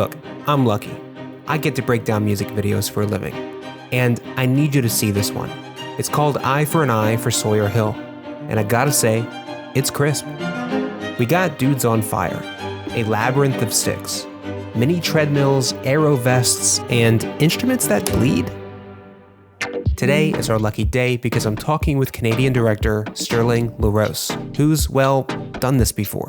Look, I'm lucky. I get to break down music videos for a living. And I need you to see this one. It's called Eye for an Eye for Sawyer Hill. And I gotta say, it's crisp. We got dudes on fire, a labyrinth of sticks, mini treadmills, aero vests, and instruments that bleed. Today is our lucky day because I'm talking with Canadian director Sterling Larose, who's, well, done this before.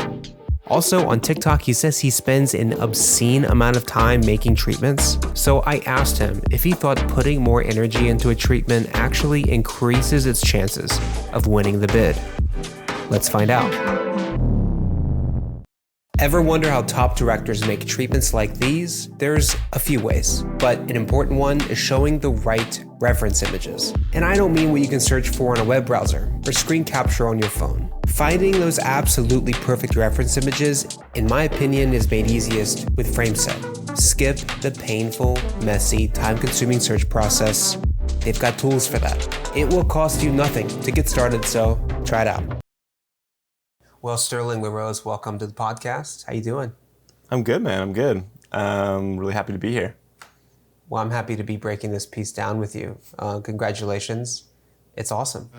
Also, on TikTok, he says he spends an obscene amount of time making treatments. So I asked him if he thought putting more energy into a treatment actually increases its chances of winning the bid. Let's find out. Ever wonder how top directors make treatments like these? There's a few ways, but an important one is showing the right reference images. And I don't mean what you can search for in a web browser or screen capture on your phone. Finding those absolutely perfect reference images, in my opinion, is made easiest with FrameSet. Skip the painful, messy, time-consuming search process. They've got tools for that. It will cost you nothing to get started, so try it out. Well, Sterling Larose, welcome to the podcast. How you doing? I'm good, man. I'm good. Really happy to be here. Well, I'm happy to be breaking this piece down with you. Congratulations. It's awesome.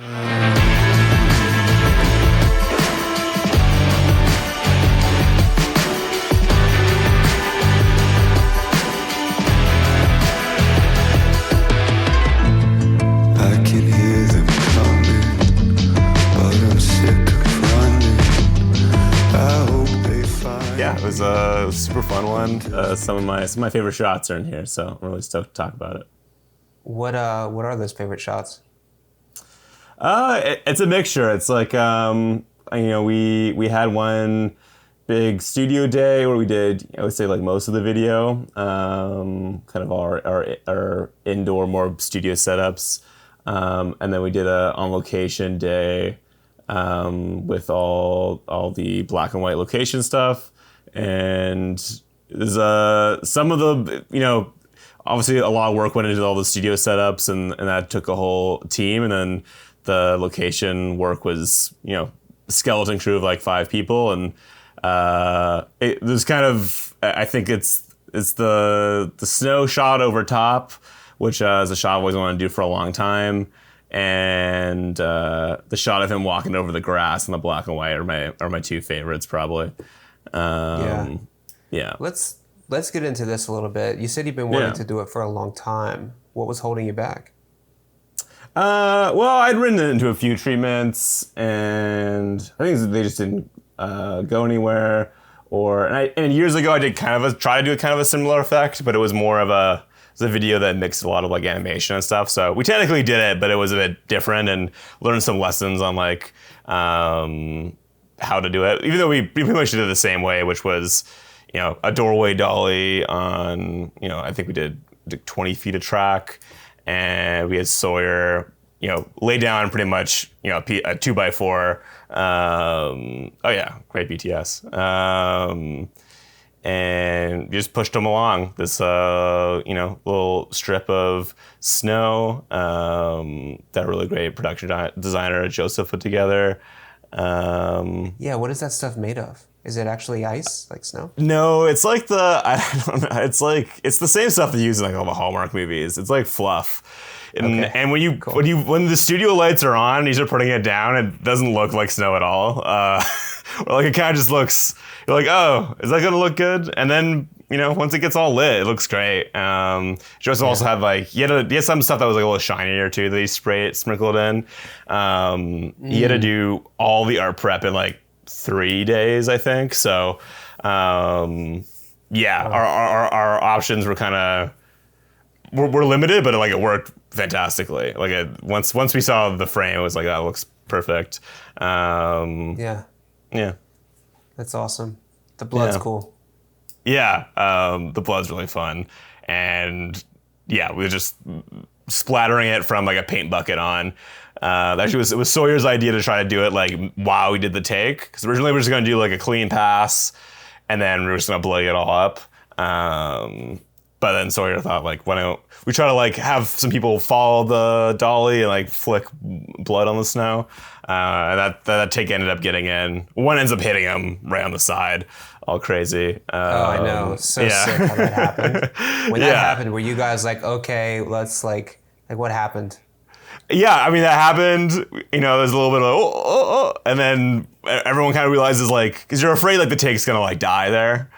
Yeah, it was a super fun one. Some of my favorite shots are in here, so I'm really stoked to talk about it. What are those favorite shots? It's a mixture. It's like we had one big studio day where we did, I would say, like most of the video, kind of our indoor more studio setups, and then we did a on location day with all the black and white location stuff. And there's some of the, obviously a lot of work went into all the studio setups and that took a whole team. And then the location work was, skeleton crew of like 5 people. And there's kind of, I think it's the snow shot over top, which is a shot I've always wanted to do for a long time. And the shot of him walking over the grass in the black and white are my 2 favorites probably. Yeah. Let's get into this a little bit. You said you've been wanting to do it for a long time. What was holding you back? Well, I'd written it into a few treatments, and I think they just didn't go anywhere. And years ago, I did try to do kind of a similar effect, but it was more of a video that mixed a lot of like animation and stuff. So we technically did it, but it was a bit different and learned some lessons on like how to do it, even though we pretty much did it the same way, which was, a doorway dolly on, I think we did 20 feet of track, and we had Sawyer, lay down pretty much, a 2x4. Great BTS. And we just pushed them along this, little strip of snow that really great production designer Joseph put together. What is that stuff made of? Is it actually ice, like snow? No, it's like I don't know. It's the same stuff they use in like all the Hallmark movies. It's like fluff. And when the studio lights are on and you start putting it down, it doesn't look like snow at all. Or like it kind of just looks. You're like, oh, is that gonna look good? And then once it gets all lit, it looks great. Joseph also had like he had some stuff that was like a little shinier too that he sprinkled in. He had to do all the art prep in like 3 days, I think. So our options were kind of were limited, but like it worked fantastically. Like once we saw the frame, it was like that looks perfect. Yeah, that's awesome. The blood's cool. Yeah, the blood's really fun, and we were just splattering it from like a paint bucket on. Actually, it was Sawyer's idea to try to do it like while we did the take, because originally we were just going to do like a clean pass, and then we were just going to bloody it all up. But then Sawyer thought, like, why don't we try to like have some people follow the dolly and like flick blood on the snow? And that take ended up getting in. One ends up hitting him right on the side, all crazy. I know. So sick how that happened. When that happened, were you guys like, okay, let's like what happened? Yeah, I mean, that happened, you know, there's a little bit of, and then everyone kind of realizes, like, because you're afraid, like, the take's gonna, like, die there.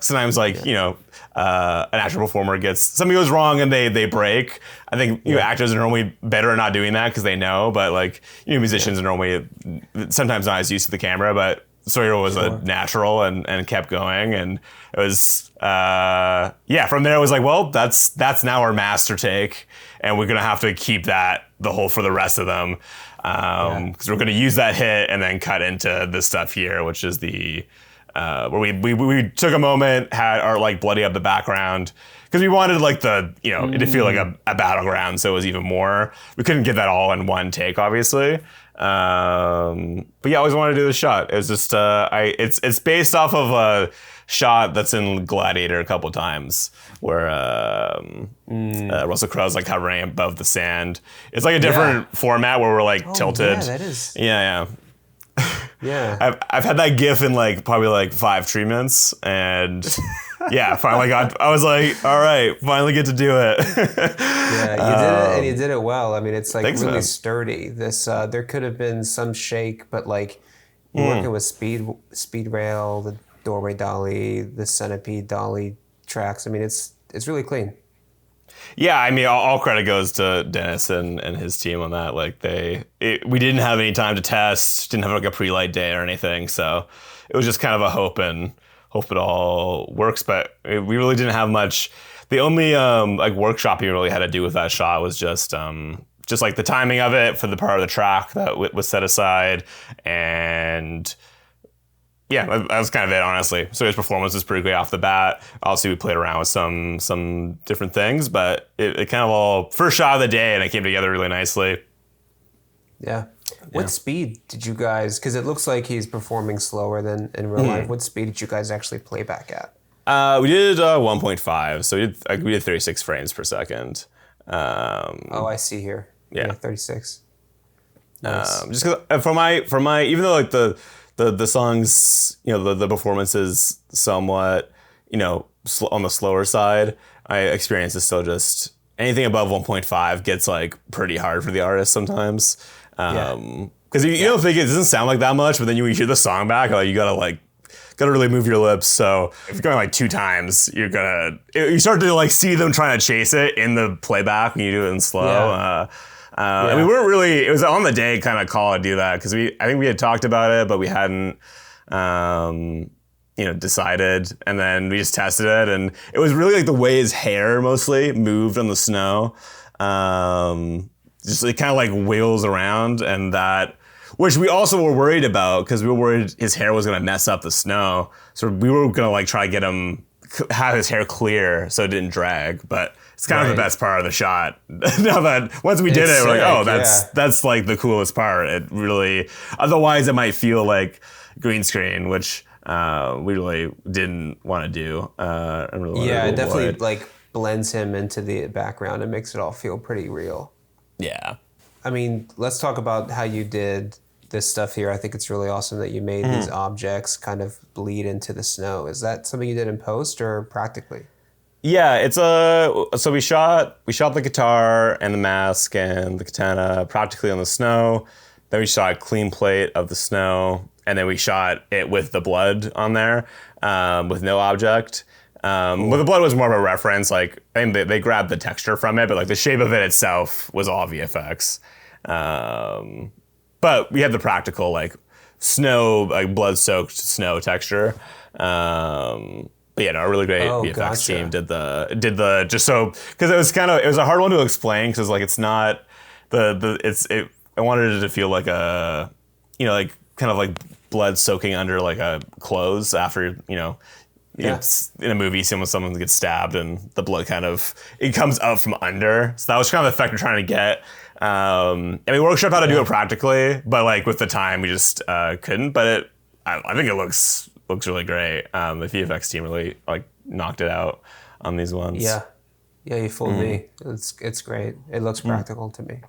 Sometimes, like, you know, an actual performer something goes wrong and they break. I think, you know, actors are normally better at not doing that because they know, but, like, you know, musicians are normally sometimes not as used to the camera, but Sawyer was a natural and kept going, and it was, from there it was like, well, that's now our master take, and we're gonna have to keep that for the rest of them, because we're gonna use that hit and then cut into this stuff here, which is the where we took a moment, had our like bloody up the background, because we wanted like it to feel like a battleground, so it was even more. We couldn't get that all in one take, obviously. But yeah, I always wanted to do the shot. It was just it's based off of a shot that's in Gladiator a couple times, where Russell Crowe's like hovering above the sand. It's like a different format where we're like tilted. Yeah, that is. Yeah. Yeah. I've had that GIF in like probably like 5 treatments, and finally I was like, all right, finally get to do it. Yeah, you did it, and you did it well. I mean, it's like really man. sturdy. This there could have been some shake, but like you're working with speed rail, the doorway dolly, the centipede dolly tracks. I mean, it's really clean. Yeah, I mean, all credit goes to Dennis and his team on that. Like we didn't have any time to test, didn't have like a pre-light day or anything, so it was just kind of a hope it all works. But we really didn't have much. The only like workshopping we really had to do with that shot was just like the timing of it for the part of the track that was set aside, and yeah, that was kind of it, honestly. So his performance was pretty great off the bat. Obviously, we played around with some different things, but it kind of all first shot of the day, and it came together really nicely. Yeah. What speed did you guys? Because it looks like he's performing slower than in real life. What speed did you guys actually play back at? We did 1.5, so we did 36 frames per second. I see here. Yeah, 36. Nice. Just because for my even though like the songs, you know, the performance is somewhat, you know, on the slower side, my experience is still just anything above 1.5 gets like pretty hard for the artist sometimes. Because you don't think it doesn't sound like that much, but then you hear the song back, like you gotta really move your lips. So if you're going like 2 times, you start to like see them trying to chase it in the playback when you do it in slow. And we weren't really, it was on the day kind of call to do that, because I think we had talked about it, but we hadn't, decided, and then we just tested it, and it was really like the way his hair mostly moved on the snow. Just it kind of like wiggles around, and that, which we also were worried about, because we were worried his hair was going to mess up the snow. So we were going to like try to get him, have his hair clear so it didn't drag, but it's kind of the best part of the shot. Now that once we did it, we're like, that's like the coolest part. It really, otherwise it might feel like green screen, which we really didn't want to do. It definitely like blends him into the background and makes it all feel pretty real. Yeah. I mean, let's talk about how you did this stuff here. I think it's really awesome that you made these objects kind of bleed into the snow. Is that something you did in post or practically? Yeah, it's so we shot the guitar and the mask and the katana practically on the snow. Then we shot a clean plate of the snow, and then we shot it with the blood on there, with no object. Well, the blood was more of a reference. Like, I think they grabbed the texture from it, but like the shape of it itself was all VFX. But we had the practical like snow, like blood-soaked snow texture. But yeah, no, a really great VFX team did the just so, because it was a hard one to explain, because like it's not I wanted it to feel like a, you know, like kind of like blood soaking under like a clothes after, you know. Yeah. In a movie, someone gets stabbed and the blood it comes out from under. So that was kind of the effect we're trying to get. And we workshopped how to do it practically, but like with the time we just couldn't. But I think it looks really great. The VFX team really like knocked it out on these ones. Yeah, you fooled me. It's great. It looks practical to me.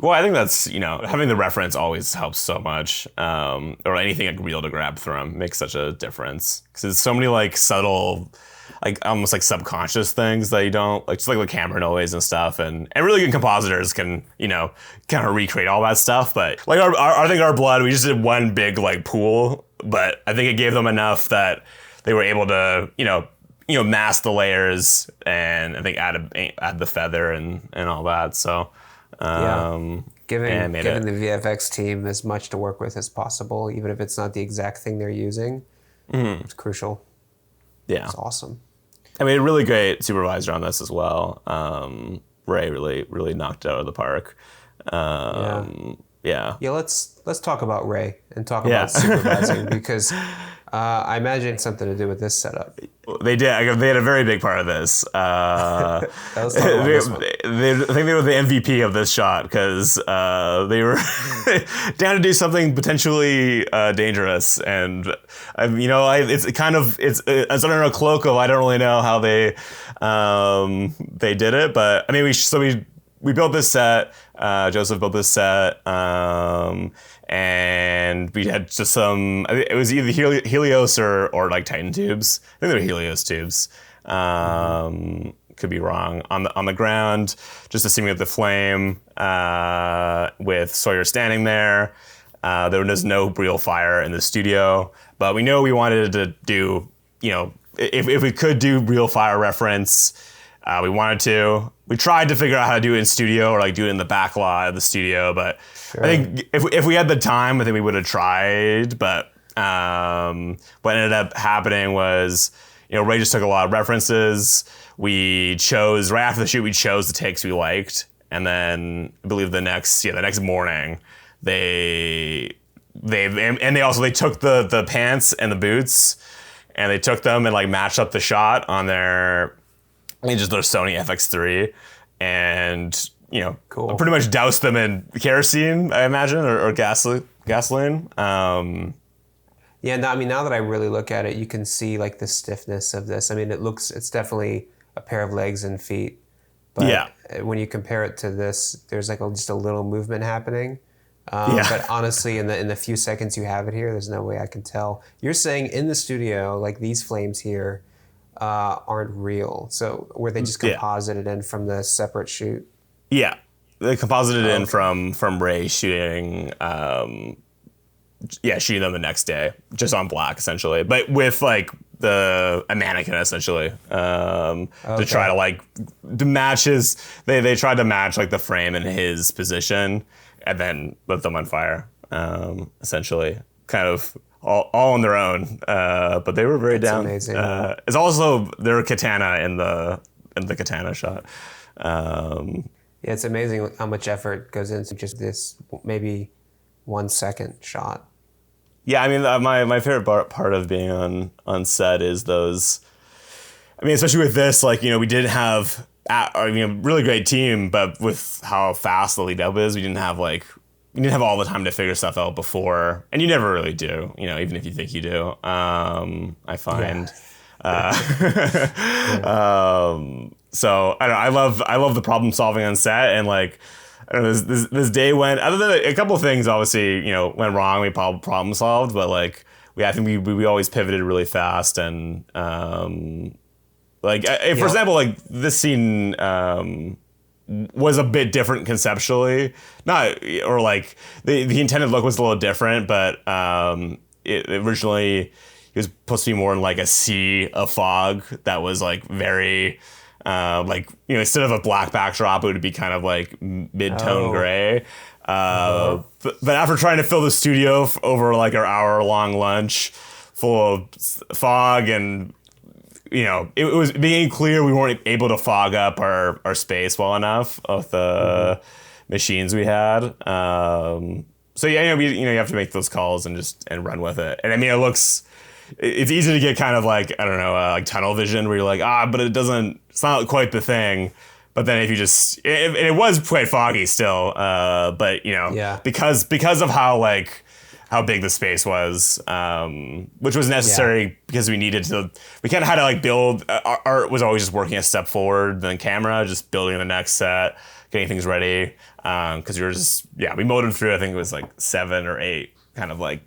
Well, I think that's, having the reference always helps so much, or anything like real to grab from makes such a difference. Because there's so many like subtle, like almost like subconscious things that you don't, like just like the camera noise and stuff. And really good compositors can, kind of recreate all that stuff. But like I think our blood, we just did one big like pool, but I think it gave them enough that they were able to, mask the layers and I think add the feather and all that. So. Giving the VFX team as much to work with as possible, even if it's not the exact thing they're using, it's crucial. Yeah. It's awesome. I mean, a really great supervisor on this as well. Ray really knocked it out of the park. Yeah. Let's talk about Ray and talk about supervising because I imagine it's something to do with this setup. They did. They had a very big part of this. Let's talk about this one. I think they were the MVP of this shot because they were down to do something potentially dangerous, and it's under a cloak of I don't really know how they did it, but I mean we built this set. Joseph built this set, and we had just some. It was either Helios or like Titan tubes. I think they were Helios tubes. Could be wrong. On the ground, just to simulate the flame, with Sawyer standing there. There was no real fire in the studio, but we know we wanted to do. If we could do real fire reference, we wanted to. We tried to figure out how to do it in studio or like do it in the back lot of the studio, but sure. I think if we had the time, I think we would have tried. But what ended up happening was, Ray just took a lot of references. We chose right after the shoot. We chose the takes we liked, and then I believe the next morning they took the pants and the boots, and they took them and like matched up the shot on their Sony FX3, and cool. Pretty much doused them in kerosene, I imagine, or gasoline. Now that I really look at it, you can see like the stiffness of this. I mean, it's definitely a pair of legs and feet, but when you compare it to this, there's like just a little movement happening. But honestly, in the few seconds you have it here, there's no way I can tell. You're saying in the studio, like these flames here aren't real. So were they just composited in from the separate shoot? Yeah, they composited in from Ray shooting. Shooting them the next day, just on black essentially, but with like a mannequin essentially, to try to like to match his. They tried to match like the frame and his position, and then lit them on fire. Essentially, kind of. All on their own, but they were very down. Amazing. It's also their katana in the katana shot. It's amazing how much effort goes into just this maybe 1 second shot. Yeah, I mean, my favorite part of being on set is those. I mean, especially with this, like we didn't have really great team, but with how fast the lead up is, we didn't have all the time to figure stuff out before, and you never really do, even if you think you do. I find. So I love the problem solving on set, and like I don't know, this day went. Other than a couple of things, obviously, went wrong. We problem solved, but like I think we always pivoted really fast, and for example, like this scene. Was a bit different conceptually, or like the intended look was a little different, but it originally it was supposed to be more in like a sea of fog that was like very instead of a black backdrop, it would be kind of like mid-tone gray. But after trying to fill the studio over like our hour-long lunch full of fog and it was being clear we weren't able to fog up our space well enough with the machines we had. So you have to make those calls and run with it. And I mean, it's easy to get kind of like, I don't know, like tunnel vision where you're like, but it's not quite the thing. But then if you it was quite foggy still, but because of how like how big the space was, which was necessary because we kind of had to like build. Our art was always just working a step forward than camera, just building the next set, getting things ready. Because we motored through, I think it was like 7 or 8 kind of like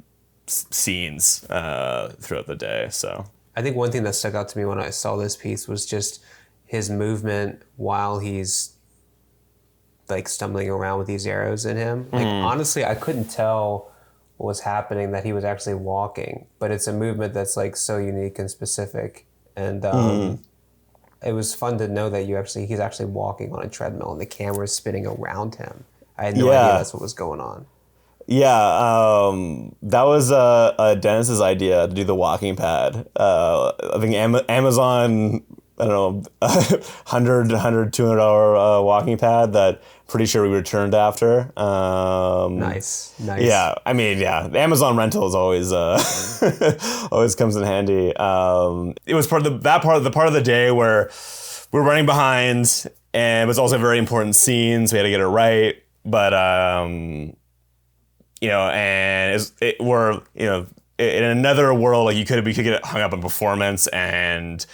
scenes throughout the day. So I think one thing that stuck out to me when I saw this piece was just his movement while he's like stumbling around with these arrows in him. Like honestly, I couldn't tell what was happening, that he was actually walking, but it's a movement that's like so unique and specific. And it was fun to know that he's actually walking on a treadmill and the camera's spinning around him. I had no idea that's what was going on. Yeah, that was Dennis's idea to do the walking pad. I think Amazon, I don't know, $100-$200 walking pad that pretty sure we returned after. Nice. Yeah, I mean, the Amazon rental is always always comes in handy. It was the part of the day where we're running behind, and it was also a very important scene, so we had to get it right. But in another world, like we could get hung up on performance and,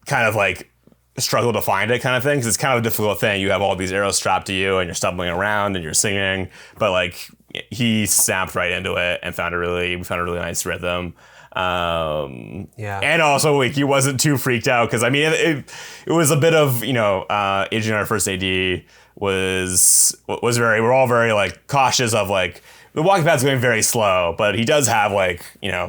kind of like struggle to find it kind of thing, because it's kind of a difficult thing. You have all these arrows strapped to you and you're stumbling around and you're singing, but like he snapped right into it and found a really nice rhythm. And also like he wasn't too freaked out, because I mean it was a bit of Adrian, our first AD, we're all very like cautious of like the walking pad's going very slow, but he does have like,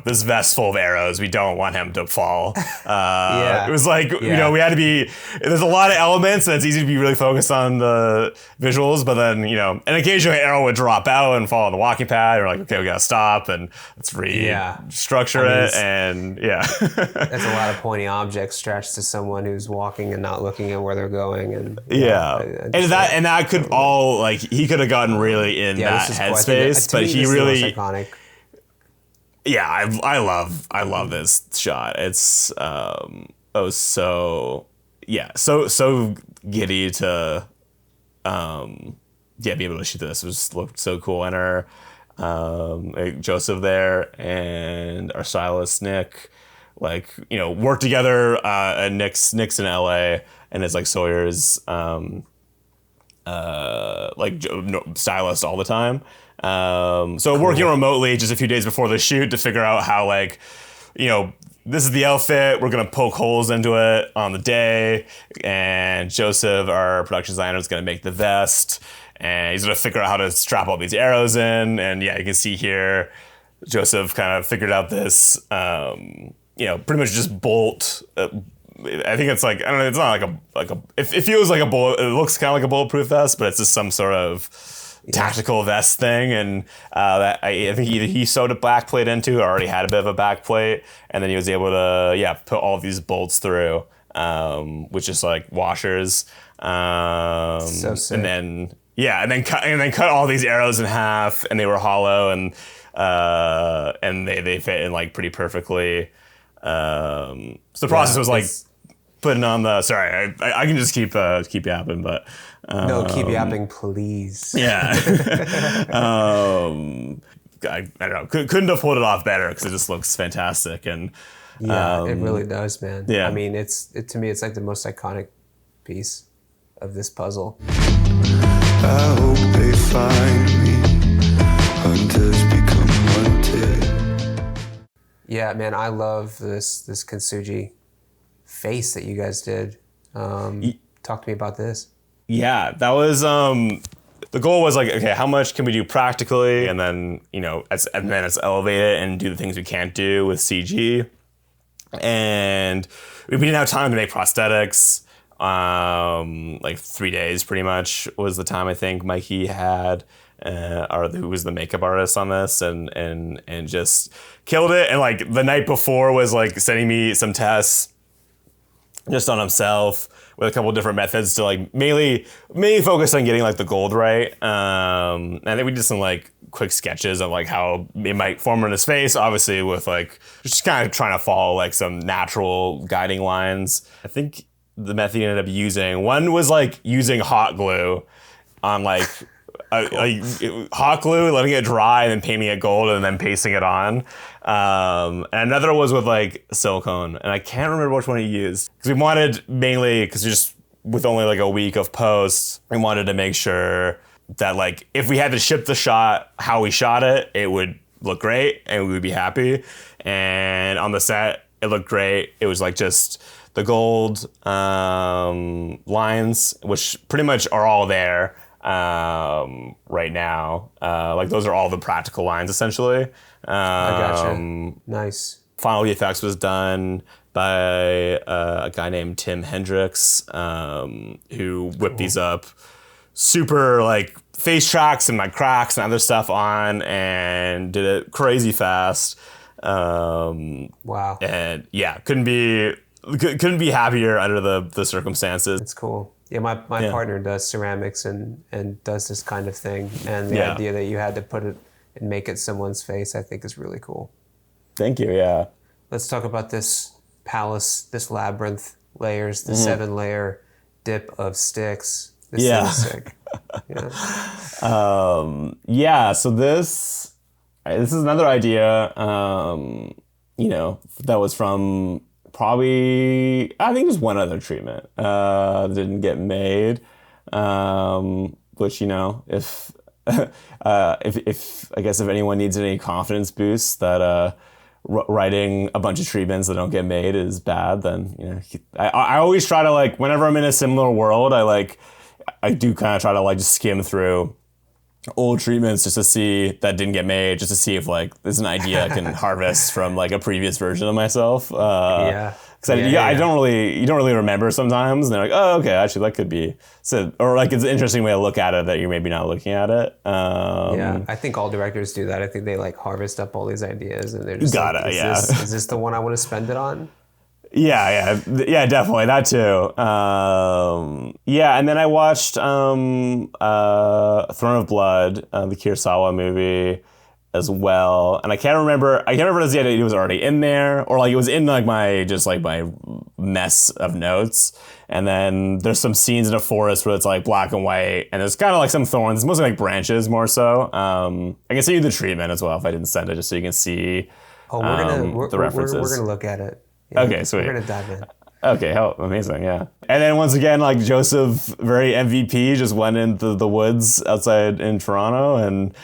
this vest full of arrows. We don't want him to fall. It was like, we had to be, there's a lot of elements and it's easy to be really focused on the visuals, but then, and occasionally an arrow would drop out and fall on the walking pad. We're like, okay, we got to stop and let's structure it. And that's a lot of pointy objects stretched to someone who's walking and not looking at where they're going. And that could all like, he could have gotten really in that headspace. But he really iconic. Yeah, I love this shot. It's I was so giddy to be able to shoot this. It just looked so cool. And our Joseph there and our stylist Nick work together at Nick's in LA, and it's like Sawyer's stylist all the time. So working remotely just a few days before the shoot to figure out how this is the outfit, we're going to poke holes into it on the day, and Joseph, our production designer, is going to make the vest, and he's going to figure out how to strap all these arrows in. And you can see here, Joseph kind of figured out this, pretty much just bolt. I think it's like, I don't know, it's not like a it feels like a bullet, it looks kind of like a bulletproof vest, but it's just some sort of tactical vest thing. And that I think either he sewed a back plate into, or already had a bit of a back plate, and then he was able to put all of these bolts through, which is like washers. So sick. And then cut all these arrows in half, and they were hollow, and they fit in like pretty perfectly. So the process was like putting on the. Sorry, I can just keep yapping, but no, keep yapping, please. Yeah. I don't know. Couldn't have pulled it off better, because it just looks fantastic. And it really does, man. Yeah. I mean, to me, it's like the most iconic piece of this puzzle. I hope they find me. Hunters become hunted. Yeah, man, I love this Kintsugi face that you guys did. Talk to me about this. Yeah, that was the goal was like, okay, how much can we do practically, and then and then it's elevate it and do the things we can't do with CG. And we didn't have time to make prosthetics. Like 3 days pretty much was the time I think Mikey had, who was the makeup artist on this, and just killed it. And like the night before was like sending me some tests just on himself with a couple of different methods to like mainly focus on getting like the gold right. And then we did some like quick sketches of like how it might form in his face, obviously with like just kind of trying to follow like some natural guiding lines. I think the method he ended up using, one was like using hot glue on like hot glue, letting it dry, and then painting it gold, and then pasting it on. And another was with like silicone, and I can't remember which one he used because we wanted mainly because just with only like a week of post, we wanted to make sure that like if we had to ship the shot how we shot it, it would look great and we would be happy. And on the set, it looked great. It was like just the gold lines, which pretty much are all there right now. Like those are all the practical lines essentially. I gotcha. Nice. Final effects was done by a guy named Tim Hendricks, who whipped these up super like face tracks and like cracks and other stuff on and did it crazy fast. Wow. And yeah, couldn't be happier under the circumstances. It's cool. Yeah, my partner does ceramics and does this kind of thing. And the idea that you had to put it and make it someone's face, I think is really cool. Thank you, yeah. Let's talk about this palace, this labyrinth layers, the 7-layer dip of sticks. This is sick. So this is another idea, that was from probably, I think just one other treatment that didn't get made, which, if I guess if anyone needs any confidence boost that writing a bunch of treatments that don't get made is bad, then I always try to like whenever I'm in a similar world, I do kind of try to like just skim through old treatments just to see that didn't get made, just to see if like there's an idea I can harvest from like a previous version of myself. Because I don't really remember sometimes, and they're like, oh, okay, actually that could be so, or like it's an interesting way to look at it that you're maybe not looking at it. I think all directors do that. I think they like harvest up all these ideas, and they're just is this the one I want to spend it on? Yeah, definitely that too. And then I watched Throne of Blood, the Kurosawa movie, as well. And I can't remember if the idea was already in there or like it was in like my mess of notes. And then there's some scenes in a forest where it's like black and white, and there's kind of like some thorns, mostly like branches more so. I can send you the treatment as well if I didn't send it, just so you can see the references. We're gonna look at it. Yeah, okay, sweet. We're gonna dive in. Okay, amazing, yeah. And then once again, like Joseph, very MVP, just went into the woods outside in Toronto and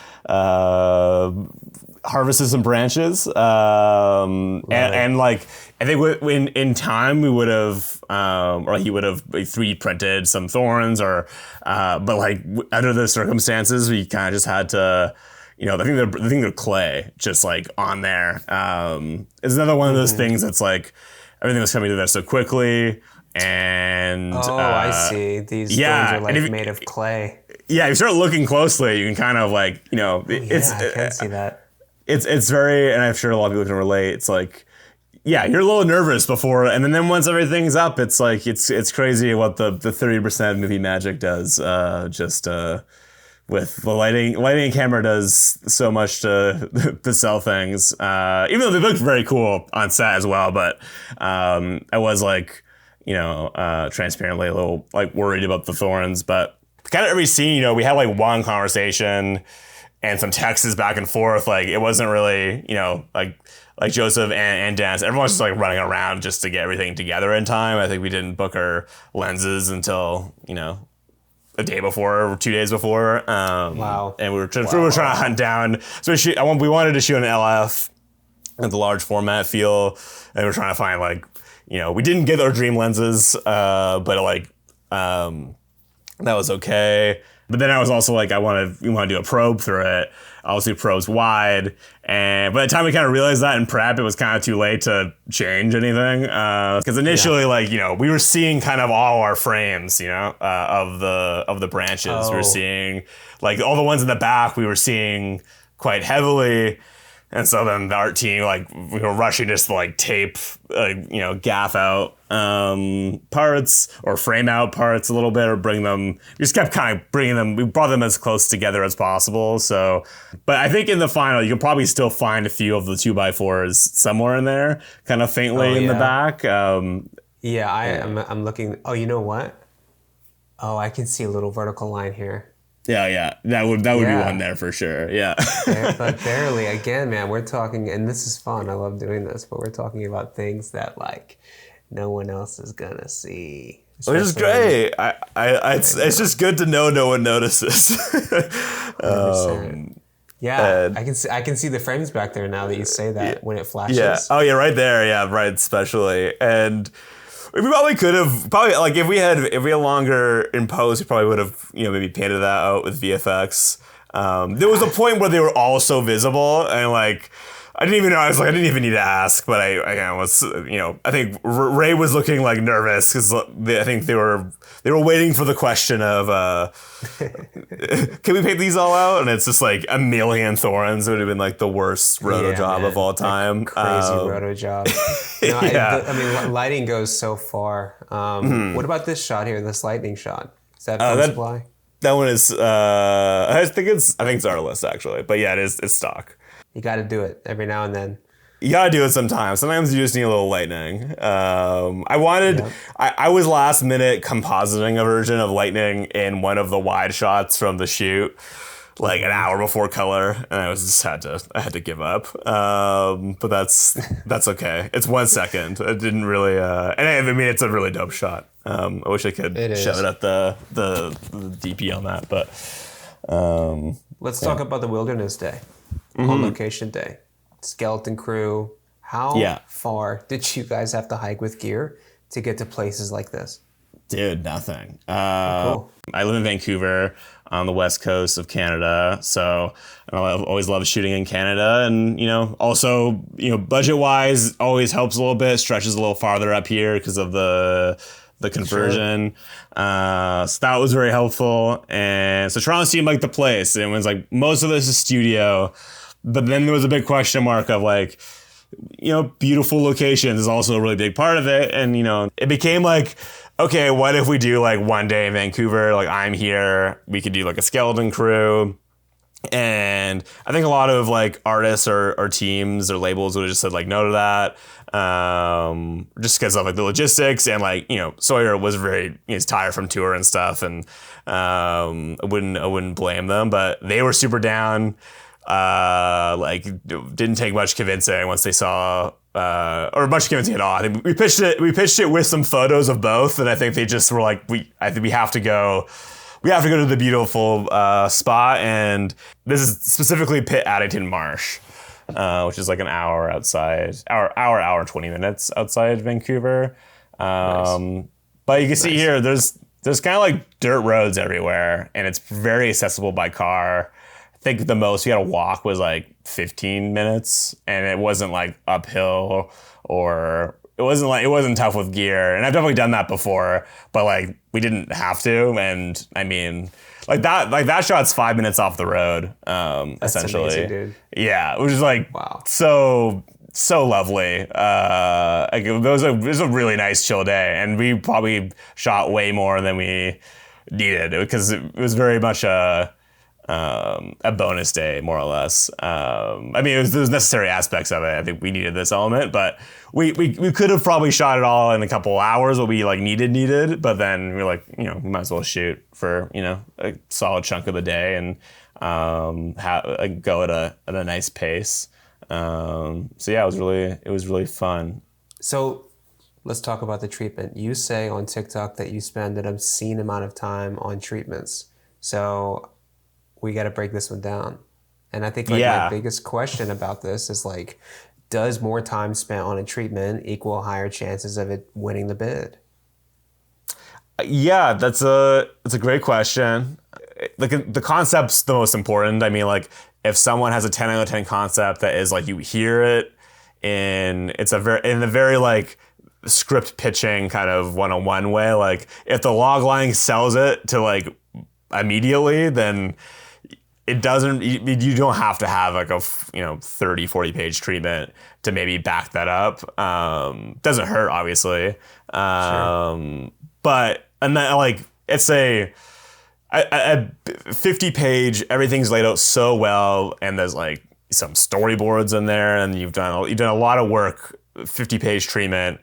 harvested some branches. And like, I think in time we would have, or he would have 3D printed some thorns, or, but like under the circumstances, we kind of just had to. The thing of clay just like on there is another one of those things that's like everything was coming together so quickly, and I see. These things are like made of clay. Yeah, if you start looking closely, you can kind of like I can see that. It's very, and I'm sure a lot of people can relate. It's like, yeah, you're a little nervous before, and then once everything's up, it's like it's crazy what the 30% movie magic does. With the lighting and camera does so much to sell things. Even though they looked very cool on set as well, but I was like, transparently a little like worried about the thorns. But kind of every scene, we had like one conversation and some texts back and forth. Like it wasn't really, like Joseph and Dennis. Everyone's just like running around just to get everything together in time. I think we didn't book our lenses until, a day before or 2 days before. Wow. And we were trying to hunt down. So we wanted to shoot an LF at the large format feel. And we were trying to find like, we didn't get our dream lenses, but like, that was okay. But then I was also like, we want to do a probe through it. Obviously probes wide. And by the time we kind of realized that in prep, it was kind of too late to change anything. Because initially, we were seeing kind of all our frames, of the branches. Oh. We were seeing like all the ones in the back, we were seeing quite heavily. And so then the art team, we were rushing just to tape, gaff out parts or frame out parts a little bit or bring them. We just kept kind of bringing them. We brought them as close together as possible. So, but I think in the final, you can probably still find a few of the 2x4s somewhere in there, kind of faintly in the back. I'm looking. Oh, you know what? Oh, I can see a little vertical line here. Yeah. That would be Yeah. one there for sure. Yeah. But barely. Again, man, we're talking, and this is fun. I love doing this, but we're talking about things that like no one else is gonna see. Which is Especially- great. It's just good to know no one notices. 100%. Yeah, and- I can see the frames back there now that you say that when it flashes. Yeah. Oh yeah, right there. Yeah, right. Especially, and we probably could have like if we had longer in post, we probably would have maybe painted that out with VFX. There was a point where they were all so visible, and like I didn't even know. I was like, I didn't even need to ask, but I was I think Ray was looking like nervous because I think they were waiting for the question of can we paint these all out? And it's just like a million thorns. It would have been like the worst roto job of all time. Crazy roto job. Yeah. I mean, lighting goes so far. What about this shot here? This lightning shot. Is that film supply? That one is. I think it's artless actually, but yeah, it's stock. You got to do it every now and then. You gotta do it sometimes. Sometimes you just need a little lightning. I was last minute compositing a version of lightning in one of the wide shots from the shoot, like an hour before color, and I had to give up. But that's okay. It's 1 second. It didn't really. And I mean, it's a really dope shot. I wish I could show it at the DP on that, but. Let's talk about the Wilderness Day, on location day. Skeleton crew. How far did you guys have to hike with gear to get to places like this? Dude, nothing. Cool. I live in Vancouver on the west coast of Canada, so I've always loved shooting in Canada, and also budget wise always helps a little bit. Stretches a little farther up here because of the conversion. Sure. So that was very helpful, and so Toronto seemed like the place. It was like most of this is studio. But then there was a big question mark of like, beautiful locations is also a really big part of it. And, it became like, okay, what if we do like one day in Vancouver? Like I'm here, we could do like a skeleton crew. And I think a lot of like artists or teams or labels would have just said like no to that. Just because of like the logistics and like, Sawyer was he's tired from tour and stuff. And I wouldn't blame them, but they were super down. Didn't take much convincing once they saw, or much convincing at all. I think we pitched it with some photos of both, and I think they just were like, I think we have to go to the beautiful spot, and this is specifically Pitt Addington Marsh, which is like an hour outside, hour 20 minutes outside Vancouver. Nice. But you can see here, there's kind of like dirt roads everywhere, and it's very accessible by car. I think the most we had to walk was like 15 minutes, and it wasn't like uphill or it wasn't tough with gear. And I've definitely done that before, but like we didn't have to. And I mean, that shot's 5 minutes off the road, That's essentially. amazing, dude. Yeah, which is like Wow. so lovely. It was a really nice chill day, and we probably shot way more than we needed because it was very much a bonus day, more or less. I mean, there's necessary aspects of it. I think we needed this element, but we could have probably shot it all in a couple hours what we like needed, but then we were like, we might as well shoot for, a solid chunk of the day and go at a nice pace. So yeah, it was really fun. So let's talk about the treatment. You say on TikTok that you spend an obscene amount of time on treatments. So we got to break this one down. And I think my biggest question about this is like, does more time spent on a treatment equal higher chances of it winning the bid? Yeah, that's a great question. The concept's the most important. I mean, like if someone has a 10 out of 10 concept that is like you hear it in the very like script pitching kind of one-on-one way, like if the log line sells it to like immediately, then it doesn't, you don't have to have like a 30, 40 page treatment to maybe back that up. Doesn't hurt, obviously. Sure. But, and then like, it's a 50 page, everything's laid out so well, and there's like some storyboards in there, and you've done a lot of work, 50 page treatment,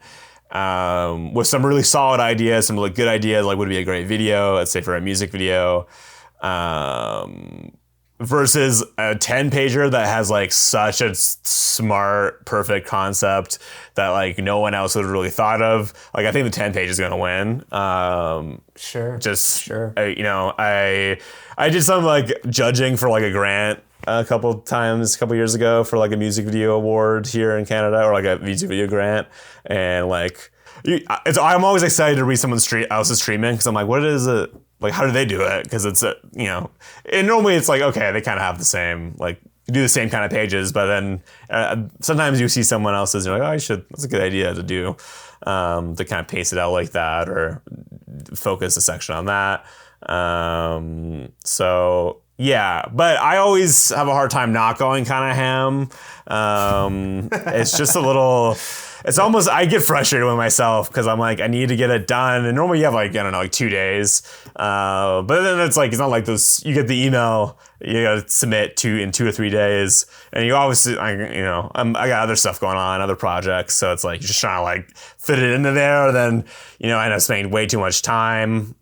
with some really solid ideas, some really good ideas, like would be a great video, let's say for a music video. versus a 10-pager that has like such a smart, perfect concept that like no one else would have really thought of. Like I think the 10 page is going to win. Sure. I did some like judging for like a grant a couple years ago for like a music video award here in Canada, or like a music video grant, and like I'm always excited to read someone else's treatment because I'm like, what is it? Like, how do they do it? Because it's and normally it's like, okay, they kind of have the same, like, do the same kind of pages, but then sometimes you see someone else's and you're like, oh, that's a good idea to do, to kind of pace it out like that or focus a section on that. So yeah, but I always have a hard time not going kind of ham. It's just a little... It's almost, I get frustrated with myself because I'm like, I need to get it done. And normally you have like, I don't know, like 2 days. But then it's like, it's not like those, you get the email, you got to submit in 2 or 3 days. And you obviously, I got other stuff going on, other projects. So it's like, you're just trying to like fit it into there. Then, I end up spending way too much time.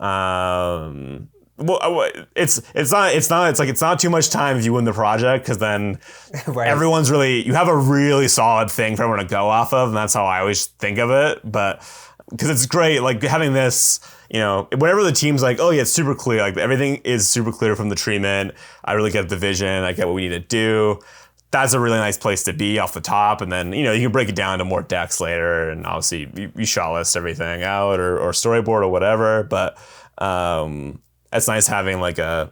Well, it's not too much time if you win the project, because then right. Everyone's you have a really solid thing for everyone to go off of, and that's how I always think of it. But because it's great, like having this, whenever the team's like, oh yeah, it's super clear, like everything is super clear from the treatment. I really get the vision. I get what we need to do. That's a really nice place to be off the top, and then you can break it down to more decks later, and obviously you shot list everything out or storyboard or whatever. But it's nice having like a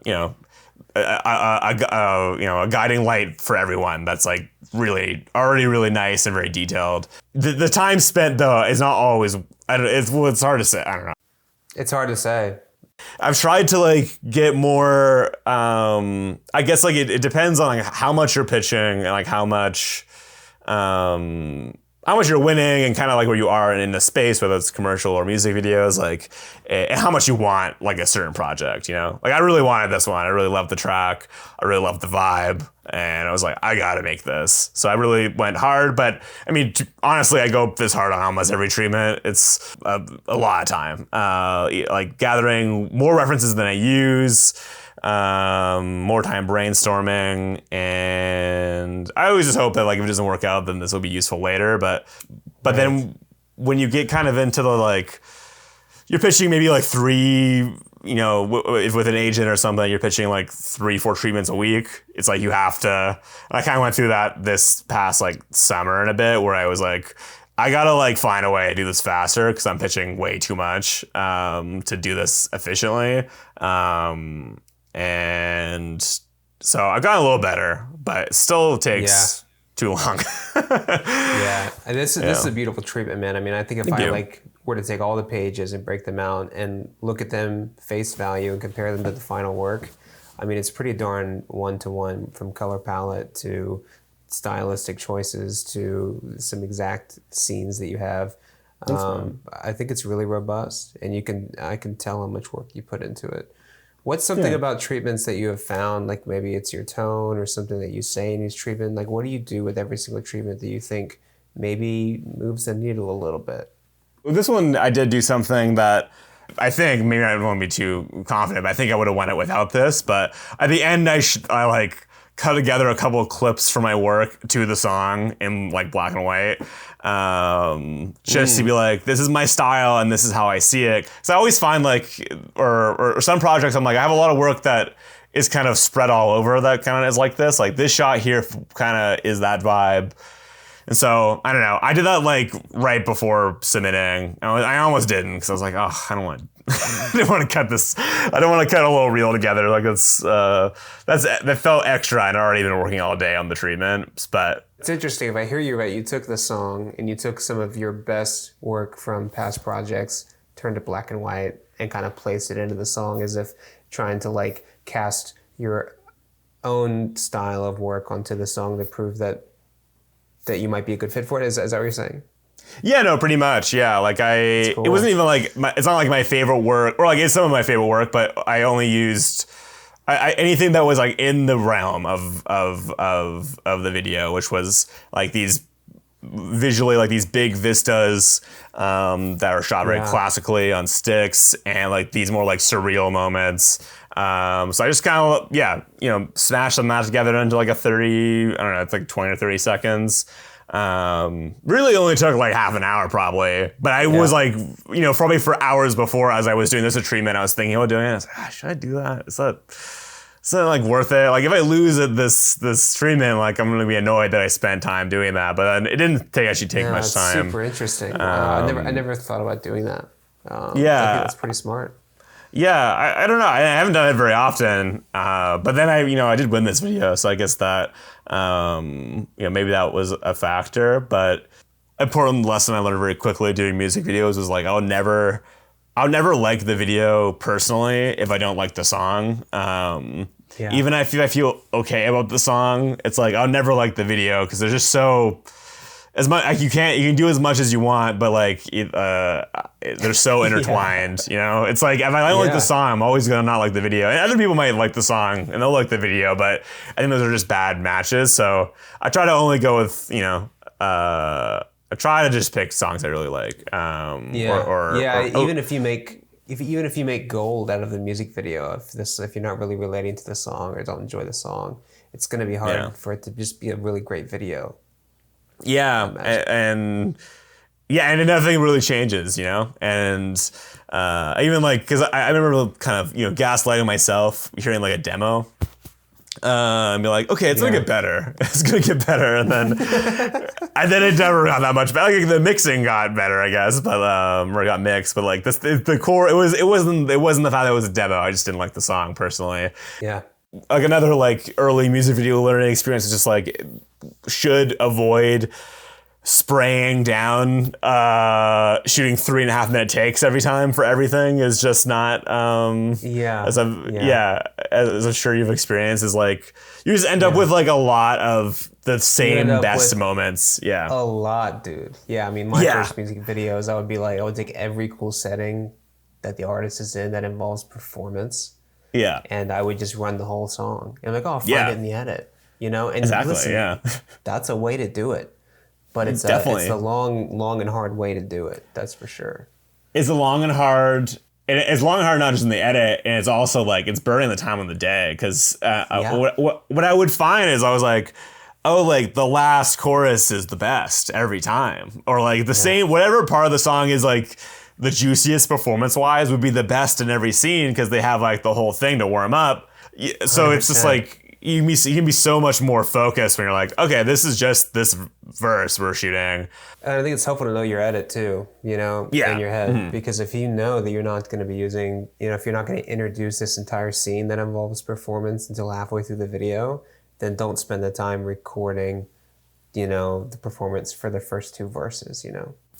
guiding light for everyone that's like already really nice and very detailed. The time spent though is not always. It's hard to say. I don't know. It's hard to say. I've tried to like get more. I guess like it depends on like how much you're pitching and like how much you're winning and kind of like where you are in the space, whether it's commercial or music videos, like, and how much you want like a certain project, Like I really wanted this one. I really loved the track. I really loved the vibe. And I was like, I got to make this. So I really went hard. But I mean, honestly, I go this hard on almost every treatment. It's a lot of time. Like gathering more references than I use. More time brainstorming, and I always just hope that like if it doesn't work out, then this will be useful later. But right. Then when you get kind of into the like, you're pitching maybe like 3, if with an agent or something, you're pitching like 3-4 treatments a week. It's like you have to. And I kind of went through that this past like summer in a bit, where I was like, I gotta like find a way to do this faster because I'm pitching way too much to do this efficiently. And so I've gotten a little better, but it still takes too long. Yeah. And this is a beautiful treatment, man. I mean, I think if I were to take all the pages and break them out and look at them face value and compare them to the final work, I mean, it's pretty darn one-to-one, from color palette to stylistic choices to some exact scenes that you have. I think it's really robust, and I can tell how much work you put into it. What's something about treatments that you have found, like maybe it's your tone or something that you say in each treatment? Like, what do you do with every single treatment that you think maybe moves the needle a little bit? Well, this one, I did do something that I think, maybe I don't want to be too confident, but I think I would have won it without this. But at the end, I like cut together a couple of clips for my work to the song in like black and white. Just to be like, this is my style and this is how I see it. So I always find like, or some projects, I'm like, I have a lot of work that is kind of spread all over that kind of is like this. Like this shot here kind of is that vibe. And so, I don't know. I did that like right before submitting. I almost didn't because I was like, oh, I don't want I didn't want to cut this. I don't want to cut a little reel together. Like that felt extra. I'd already been working all day on the treatment, but it's interesting. If I hear you right, you took the song and you took some of your best work from past projects, turned it black and white, and kind of placed it into the song as if trying to like cast your own style of work onto the song to prove that you might be a good fit for it. Is that what you're saying? Yeah, no, pretty much. Yeah, like cool. It wasn't even like it's not like my favorite work, or like it's some of my favorite work, but I only used anything that was like in the realm of the video, which was like these visually like these big vistas that are shot very classically on sticks, and like these more like surreal moments. So I just kind of, smashed them that together into like a 30, I don't know, it's like 20 or 30 seconds. Really only took like half an hour probably, but I was like, probably for hours before as I was doing this treatment, I was thinking about doing it. I was like, should I do that? Is that like worth it? Like if I lose at this treatment, like I'm gonna be annoyed that I spent time doing that. But it didn't actually take much time. Super interesting. I never thought about doing that. I think that's pretty smart. Yeah, I don't know. I haven't done it very often, but then I did win this video, so I guess that maybe that was a factor. But an important lesson I learned very quickly doing music videos was like I'll never like the video personally if I don't like the song. Even if I feel okay about the song, it's like I'll never like the video because they're just so. As much like you can do as much as you want, but like they're so intertwined. It's like if I don't like the song, I'm always gonna not like the video. And other people might like the song and they'll like the video, but I think those are just bad matches. So I try to only go with I try to just pick songs I really like. Even if you make gold out of the music video, if you're not really relating to the song or don't enjoy the song, it's gonna be hard for it to just be a really great video. Yeah, and nothing really changes, and even like, because I remember kind of, gaslighting myself, hearing like a demo, and be like, okay, it's gonna get better. It's gonna get better, and then it never got that much better. Like, the mixing got better, I guess, but or it got mixed, but like the core, it wasn't the fact that it was a demo. I just didn't like the song personally. Yeah. Like another like early music video learning experience is just like should avoid spraying down, shooting 3.5 minute takes every time for everything is just not, as I'm sure you've experienced, is like, you just end up with like a lot of the same best moments. Yeah. A lot, dude. Yeah. I mean, my first music videos, I would take every cool setting that the artist is in that involves performance. Yeah. And I would just run the whole song. And I'm like, I'll find it in the edit. And exactly, listen, that's a way to do it. But it's a long and hard way to do it. That's for sure. It's a long and hard, and it's long and hard not just in the edit, and it's also like it's burning the time of the day. Because what I would find is I was like, oh, like the last chorus is the best every time, or like the same whatever part of the song is like the juiciest performance wise would be the best in every scene because they have like the whole thing to warm up. So 100%. It's just like. You can be so much more focused when you're like, okay, this is just this verse we're shooting. And I think it's helpful to know your edit too, in your head. Because if you know that you're not going to be using, if you're not going to introduce this entire scene that involves performance until halfway through the video, then don't spend the time recording, the performance for the first two verses,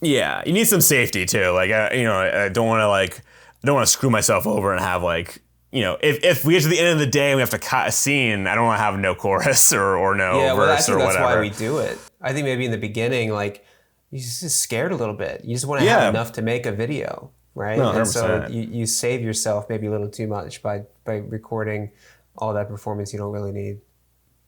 Yeah, you need some safety too. Like, I don't want to screw myself over and have like, if we get to the end of the day and we have to cut a scene, I don't want to have no chorus or no verse or whatever. That's why we do it. I think maybe in the beginning, like, you're just scared a little bit. You just want to have enough to make a video, right? No, 100%. And so you save yourself maybe a little too much by recording all that performance you don't really need.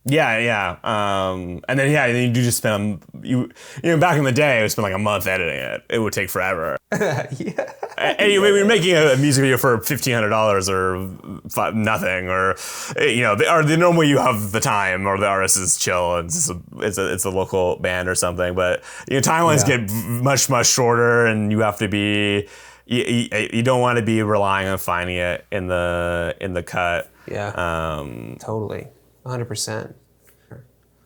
Yeah. And then you do just spend back in the day, I would spend like a month editing it. It would take forever. Yeah. And you're making a music video for $1,500 or nothing, or the normally you have the time, or the artist is chill and it's a local band or something. But timelines get much shorter, and you have to be you don't want to be relying on finding it in the cut. Yeah. Totally. 100%.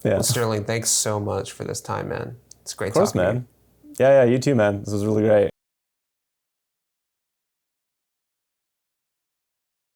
Yeah. Well, Sterling, thanks so much for this time, man. It's great talking to you. Of course, man. Yeah, you too, man. This was really great.